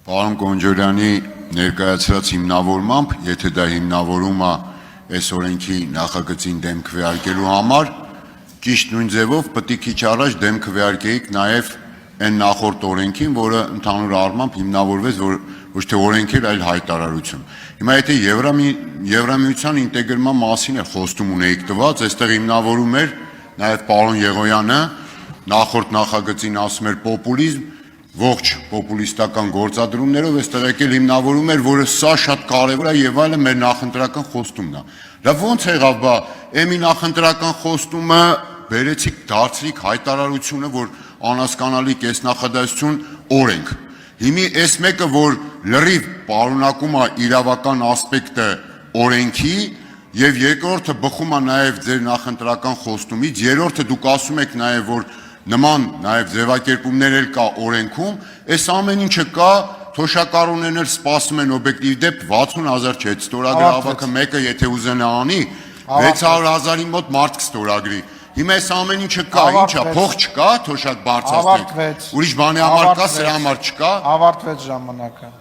Պարոն Կոնջորյանի ներկայացրած հիմնավորմամբ, եթե դա հիմնավորումը այս օրենքի նախագծին դեմ քվեարկելու համար, ճիշտ նույն ձևով պետք է քիչ առաջ դեմ քվեարկեիք նաև այն նախորդ օրենքին, որը ընդհանուր առմամբ հիմնավորվեց, որ ոչ թե օրենք էր, այլ հայտարարություն։ Հիմա եթե Եվրամիության ինտեգրման մասին է խոստում ունեիք տված, այստեղ հիմնավորում էր նաև պարոն Եղոյանը, նախորդ նախագծին ասում էր պոպուլիզմ, ողջ պոպուլիստական գործադրումներով այստեղ եկել հիմնավորում էր, որը սա շատ կարևոր է եւ այլն մեր նախընտրական խոստումն է։ Դա ո՞նց եղավ, բա էմի նախընտրական խոստումը բերեցիք դարձրիք հայտարարությունը, որ անհասկանալի կեսնախադասություն օրենք։ Հիմի այս մեկը, որ լրիվ պարունակում է իրավական ասպեկտը օրենքի եւ երկրորդը բխում է նաեւ ձեր նախընտրական խոստումից, երրորդը դուք ասում եք նաեւ, որ նման նաև ձևակերպումներ էլ կա օրենքում, այս ամեն ինչը կա, թոշակառուներն սպասում են օբյեկտիվ դեպ 60,000 չէ, ստորագրի ավակը մեկը եթե ուզենա անի, 600,000-ի մոտ մարդ կստորագրի։ Հիմա այս ամեն ինչը կա, ինչա, փող չկա, թոշակ բարձրացնենք։ Ուրիշ բանի համար կա, սրա համար չկա։ Ավարտվեց ժամանակը։